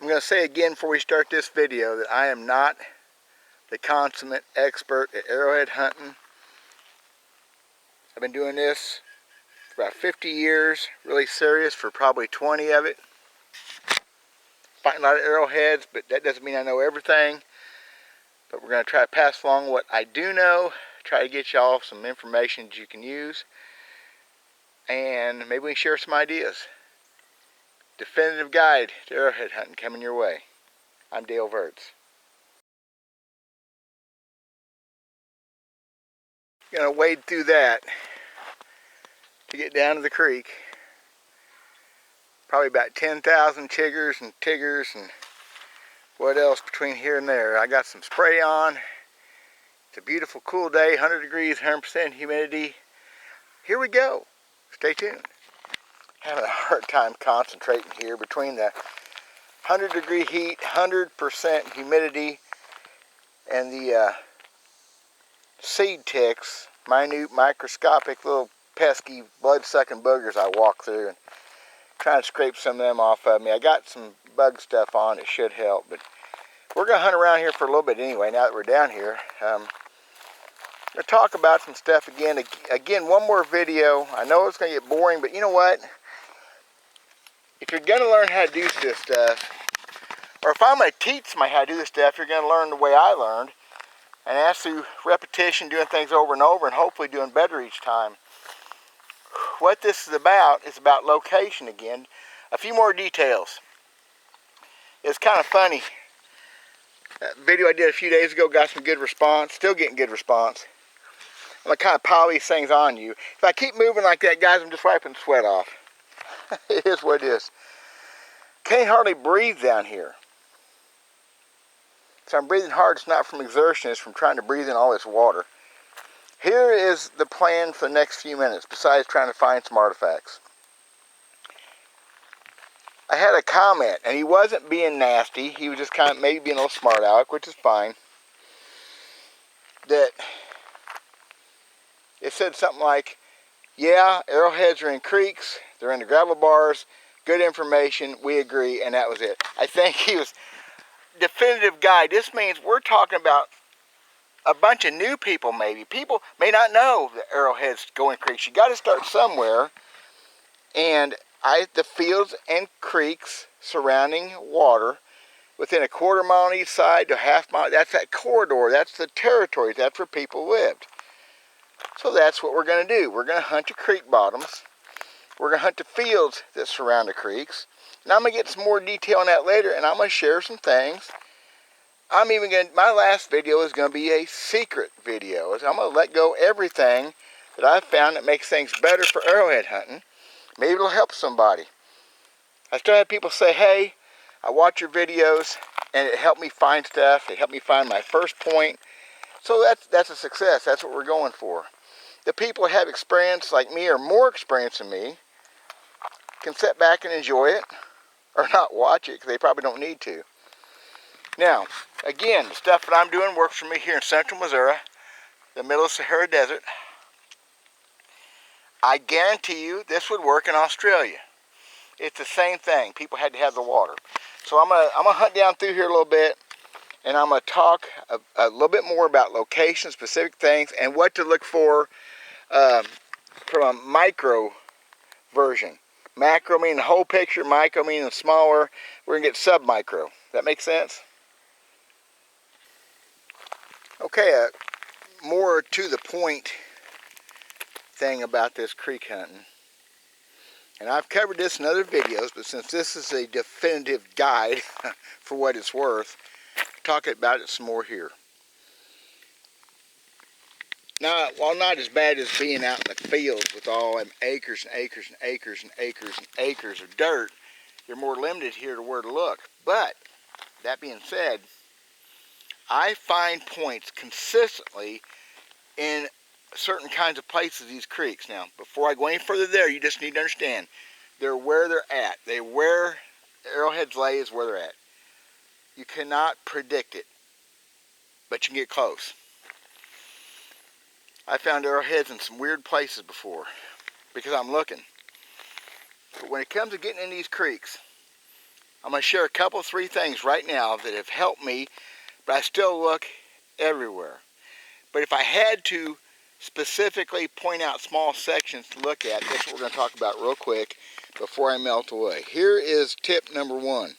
I'm going to say again before we start this video that I am not the consummate expert at arrowhead hunting. I've been doing this for about 50 years, really serious for probably 20 of it. Fighting a lot of arrowheads, but that doesn't mean I know everything. But we're going to try to pass along what I do know, try to get y'all some information that you can use, and maybe we can share some ideas. Definitive guide to arrowhead hunting coming your way. I'm Dale Verts. Going to wade through that to get down to the creek. Probably about 10,000 chiggers and tiggers and what else between here and there. I got some spray on. It's a beautiful cool day, 100 degrees, 100% humidity. Here we go. Stay tuned. Having a hard time concentrating here between the 100-degree heat, 100% humidity, and the seed ticks, minute, microscopic, little pesky, blood-sucking boogers I walk through, and trying to scrape some of them off of me. I got some bug stuff on, it should help, but we're going to hunt around here for a little bit anyway, now that we're down here. I'm going to talk about some stuff again. Again, one more video. I know it's going to get boring, but you know what? If you're going to learn how to do this stuff, or if I'm going to teach somebody how to do this stuff, you're going to learn the way I learned. And that's through repetition, doing things over and over, and hopefully doing better each time. What this is about location again. A few more details. It's kind of funny. That video I did a few days ago got some good response. Still getting good response. I'm going to kind of pile these things on you. If I keep moving like that, guys, I'm just wiping the sweat off. It is what it is. Can't hardly breathe down here. So I'm breathing hard. It's not from exertion. It's from trying to breathe in all this water. Here is the plan for the next few minutes, besides trying to find some artifacts. I had a comment, and he wasn't being nasty. He was just kind of maybe being a little smart aleck, which is fine. That it said something like, yeah, arrowheads are in creeks, they're in the gravel bars, good information, we agree, and that was it. I think he was definitive guide. This means we're talking about a bunch of new people maybe. People may not know that arrowheads go in creeks. You got to start somewhere. And the fields and creeks surrounding water within a quarter mile on each side to a half mile, that's that corridor, that's the territory, that's where people lived. So that's what we're going to do. We're going to hunt the creek bottoms. We're going to hunt the fields that surround the creeks. And I'm going to get some more detail on that later, and I'm going to share some things. My last video is going to be a secret video. I'm going to let go everything that I've found that makes things better for arrowhead hunting. Maybe it'll help somebody. I still have people say, hey, I watch your videos, and it helped me find stuff. It helped me find my first point. So that's a success. That's what we're going for. The people who have experience like me or more experience than me can sit back and enjoy it, or not watch it, because they probably don't need to. Now, again, the stuff that I'm doing works for me here in central Missouri, the middle of the Sahara Desert. I guarantee you this would work in Australia. It's the same thing. People had to have the water. So I'm gonna hunt down through here a little bit, and I'm gonna talk a little bit more about location, specific things, and what to look for from a micro version. Macro meaning the whole picture, micro meaning the smaller. We're gonna get sub-micro. That make sense? Okay, more to the point thing about this creek hunting. And I've covered this in other videos, but since this is a definitive guide for what it's worth, talk about it some more here. Now, while not as bad as being out in the field with all them acres and acres and acres and acres and acres of dirt, you're more limited here to where to look. But, that being said, I find points consistently in certain kinds of places, these creeks. Now, before I go any further there, you just need to understand, they're where they're at. Where arrowheads lay is where they're at. You cannot predict it, but you can get close. I found arrowheads in some weird places before, because I'm looking. But when it comes to getting in these creeks, I'm going to share a couple, three things right now that have helped me, but I still look everywhere. But if I had to specifically point out small sections to look at, that's what we're going to talk about real quick before I melt away. Here is tip number one.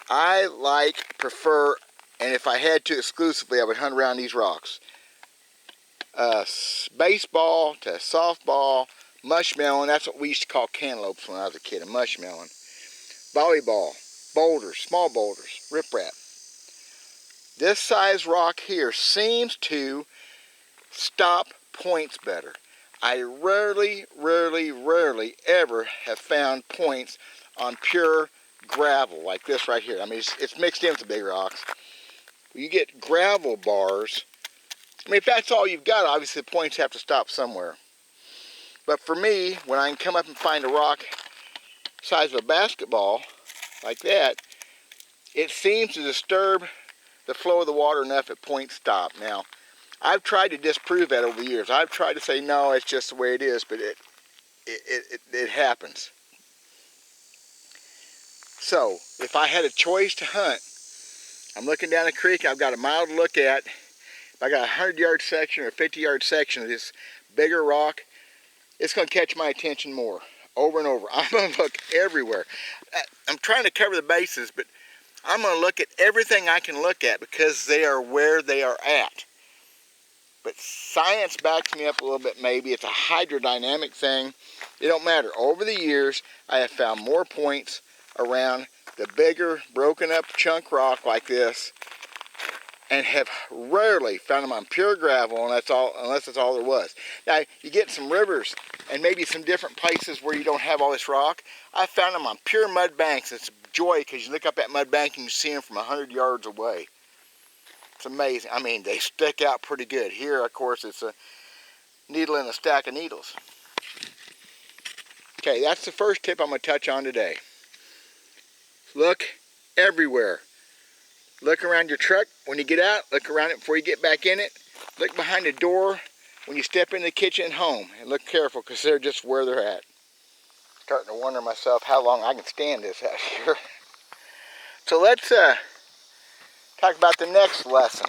I prefer, and if I had to exclusively, I would hunt around these rocks. Baseball to softball, mushmelon, that's what we used to call cantaloupes when I was a kid, a mushmelon. Volleyball, boulders, small boulders, riprap. This size rock here seems to stop points better. I rarely ever have found points on pure gravel like this right here. I mean, it's mixed in with the big rocks. You get gravel bars. I mean, if that's all you've got, obviously the points have to stop somewhere. But for me, when I can come up and find a rock size of a basketball like that, it seems to disturb the flow of the water enough that points stop. Now, I've tried to disprove that over the years. I've tried to say, no, it's just the way it is, but it happens. So, if I had a choice to hunt, I'm looking down a creek, I've got a mile to look at. If I got a 100-yard section or a 50-yard section of this bigger rock, it's going to catch my attention more, over and over. I'm going to look everywhere. I'm trying to cover the bases, but I'm going to look at everything I can look at because they are where they are at. But science backs me up a little bit maybe. It's a hydrodynamic thing. It don't matter. Over the years, I have found more points around the bigger, broken up chunk rock like this and have rarely found them on pure gravel unless that's all there was. Now, you get some rivers and maybe some different places where you don't have all this rock. I found them on pure mud banks. It's a joy because you look up that mud bank and you see them from 100 yards away. It's amazing. I mean, they stick out pretty good. Here, of course, it's a needle in a stack of needles. Okay, that's the first tip I'm going to touch on today. Look everywhere. Look around your truck when you get out. Look around it before you get back in it. Look behind the door when you step in the kitchen at home. And look careful because they're just where they're at. Starting to wonder myself how long I can stand this out here. So let's talk about the next lesson.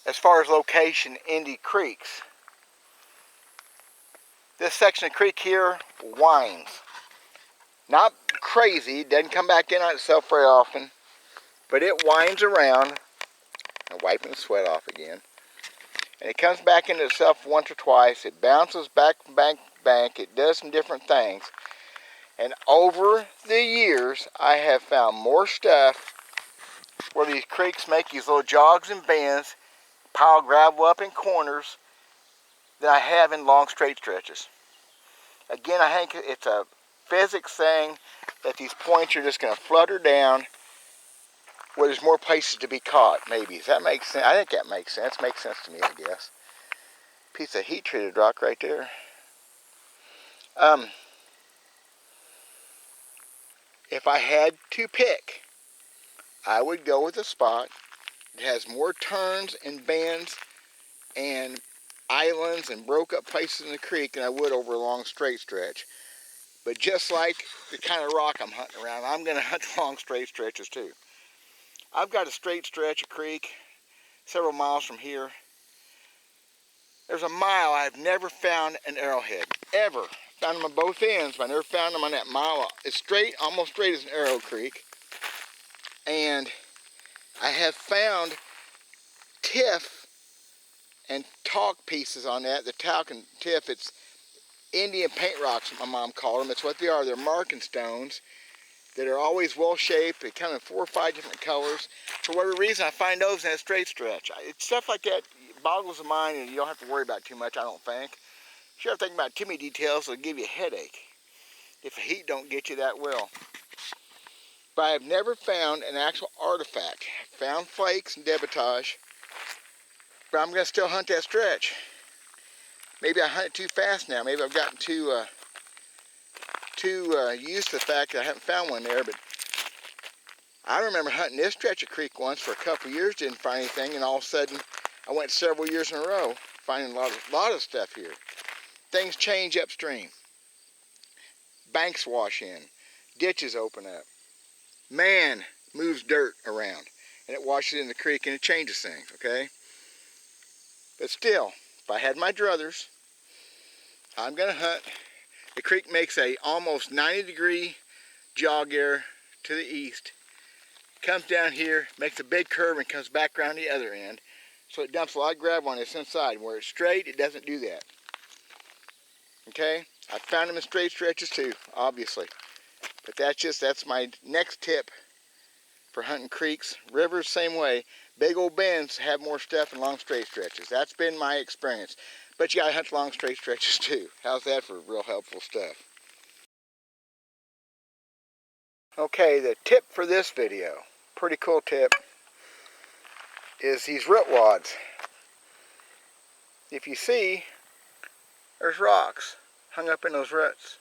As far as location in the creeks, this section of creek here winds. Not crazy, doesn't come back in on itself very often, but it winds around. I'm wiping the sweat off again. And it comes back into itself once or twice. It bounces back from bank to bank. It does some different things. And over the years, I have found more stuff where these creeks make these little jogs and bends, pile gravel up in corners, than I have in long straight stretches. Again, I think it's a physics thing that these points are just going to flutter down where there's more places to be caught, maybe. Does that make sense? I think that makes sense. Makes sense to me, I guess. Piece of heat-treated rock right there. If I had to pick, I would go with a spot that has more turns and bends and islands and broke up places in the creek than I would over a long straight stretch. But just like the kind of rock I'm hunting around, I'm going to hunt long straight stretches too. I've got a straight stretch of creek several miles from here. There's a mile I've never found an arrowhead, ever. Found them on both ends, but I never found them on that mile. It's straight, almost straight as an arrow creek. And I have found tiff and talc pieces on that. The talc and tiff, it's Indian paint rocks, my mom called them. It's what they are. They're marking stones that are always well shaped. They come in 4 or 5 different colors. For whatever reason, I find those in a straight stretch. It's stuff like that boggles the mind, and you don't have to worry about too much, I don't think. If you ever think about too many details, it'll give you a headache if the heat don't get you that well. But I have never found an actual artifact. I found flakes and debitage, but I'm going to still hunt that stretch. Maybe I hunt it too fast now. Maybe I've gotten too used to the fact that I haven't found one there. But I remember hunting this stretch of creek once for a couple of years, didn't find anything, and all of a sudden I went several years in a row finding a lot of stuff here. Things change upstream. banks wash in, ditches open up. Man moves dirt around, and it washes in the creek, and it changes things, okay? But still, if I had my druthers, I'm going to hunt. The creek makes a almost 90-degree jog here to the east, comes down here, makes a big curve, and comes back around the other end. So it dumps a lot of gravel on this inside. Where it's straight, it doesn't do that. Okay? I found them in straight stretches too, obviously. But that's my next tip for hunting creeks. Rivers, same way. Big old bends have more stuff than long straight stretches. That's been my experience. But you gotta hunt long straight stretches too. How's that for real helpful stuff? Okay, the tip for this video, pretty cool tip, is these root wads. If you see, there's rocks hung up in those roots.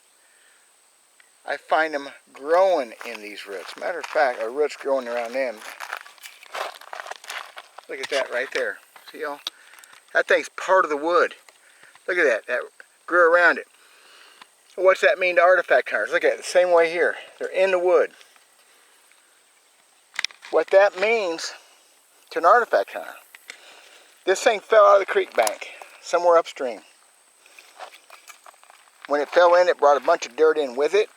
I find them growing in these roots. Matter of fact, a root's growing around them. Look at that right there. See y'all? That thing's part of the wood. Look at that. That grew around it. What's that mean to artifact hunters? Look at it. The same way here. They're in the wood. What that means to an artifact hunter. This thing fell out of the creek bank, somewhere upstream. When it fell in, it brought a bunch of dirt in with it.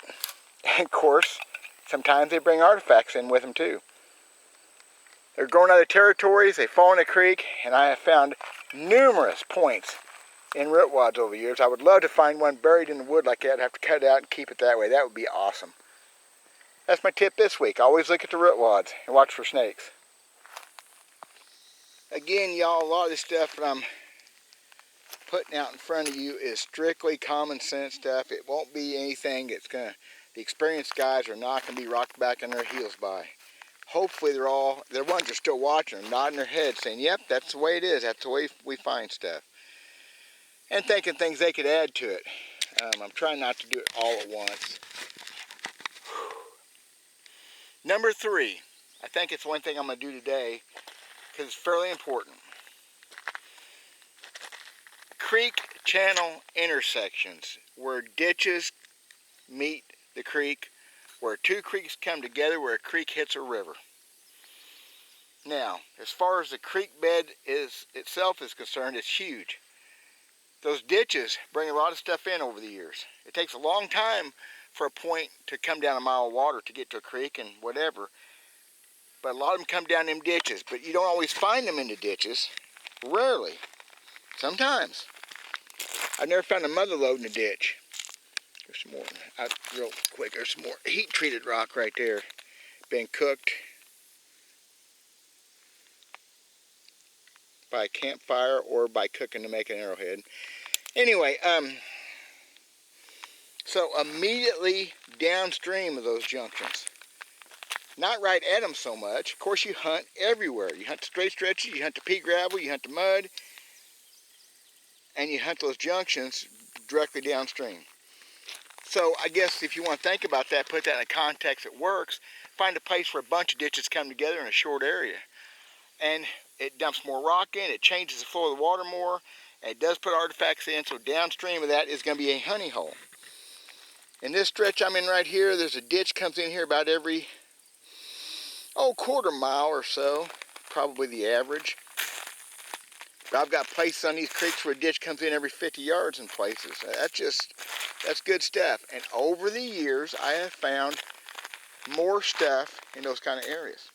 And of course, sometimes they bring artifacts in with them too. They're growing out of territories, they fall in the creek, and I have found numerous points in root wads over the years. I would love to find one buried in the wood like that. I'd have to cut it out and keep it that way. That would be awesome. That's my tip this week. Always look at the root wads and watch for snakes. Again, y'all, a lot of this stuff that I'm putting out in front of you is strictly common sense stuff. It won't be anything that's the experienced guys are not going to be rocked back on their heels by. Hopefully they're ones that are still watching, nodding their heads, saying, yep, that's the way it is. That's the way we find stuff. And thinking things they could add to it. I'm trying not to do it all at once. Number 3. I think it's one thing I'm going to do today because it's fairly important. Creek channel intersections where ditches meet the creek, where two creeks come together, where a creek hits a river. Now, as far as the creek bed itself is concerned, it's huge. Those ditches bring a lot of stuff in over the years. It takes a long time for a point to come down a mile of water to get to a creek and whatever. But a lot of them come down them ditches. But you don't always find them in the ditches. Rarely. Sometimes. I've never found a mother lode in a ditch. There's some more. Real quick, there's some more heat-treated rock right there. Been cooked by a campfire or by cooking to make an arrowhead. Anyway, so immediately downstream of those junctions, not right at them so much. Of course, you hunt everywhere. You hunt the straight stretches, you hunt the pea gravel, you hunt the mud, and you hunt those junctions directly downstream. So I guess if you want to think about that, put that in a context that works, find a place where a bunch of ditches come together in a short area. And it dumps more rock in, it changes the flow of the water more, and it does put artifacts in, so downstream of that is going to be a honey hole. In this stretch I'm in right here, there's a ditch comes in here about every, quarter mile or so, probably the average. But I've got places on these creeks where a ditch comes in every 50 yards in places. That's good stuff. And over the years, I have found more stuff in those kind of areas.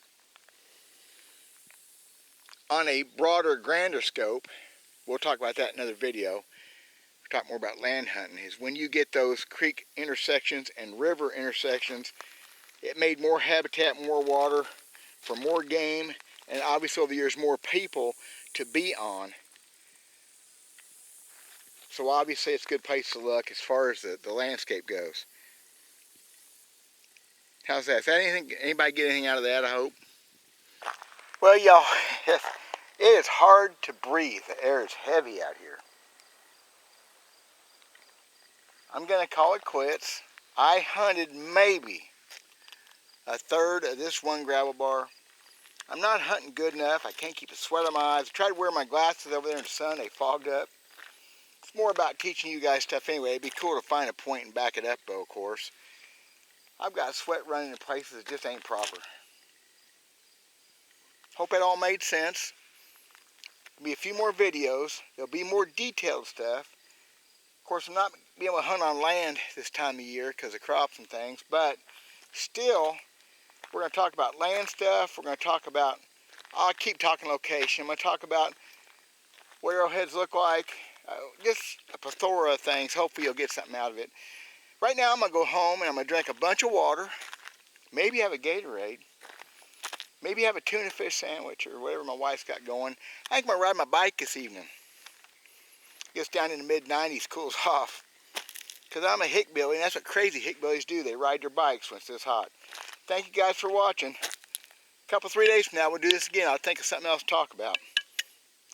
On a broader, grander scope, we'll talk about that in another video. We'll talk more about land hunting. Is when you get those creek intersections and river intersections, it made more habitat, more water for more game, and obviously over the years more people to be on. So obviously it's a good place to look as far as the landscape goes. How's that? Is that anything? Anybody get anything out of that, I hope? Well, y'all, it is hard to breathe. The air is heavy out here. I'm going to call it quits. I hunted maybe a third of this one gravel bar. I'm not hunting good enough. I can't keep a sweat on my eyes. I tried to wear my glasses over there in the sun. They fogged up. It's more about teaching you guys stuff anyway. It'd be cool to find a point and back it up, though, of course. I've got sweat running in places that just ain't proper. Hope it all made sense. There'll be a few more videos. There'll be more detailed stuff. Of course, I'm not being able to hunt on land this time of year because of crops and things, but still, we're going to talk about land stuff. We're going to talk about, I'll keep talking location. I'm going to talk about what arrowheads look like. Just a plethora of things. Hopefully you'll get something out of it. Right now I'm going to go home and I'm going to drink a bunch of water. Maybe have a Gatorade. Maybe have a tuna fish sandwich or whatever my wife's got going. I think I'm going to ride my bike this evening. Gets down in the mid-90s, cools off. Because I'm a hickbilly, and that's what crazy hickbillies do. They ride their bikes when it's this hot. Thank you guys for watching. A couple, 3 days from now, we'll do this again. I'll think of something else to talk about.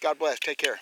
God bless. Take care.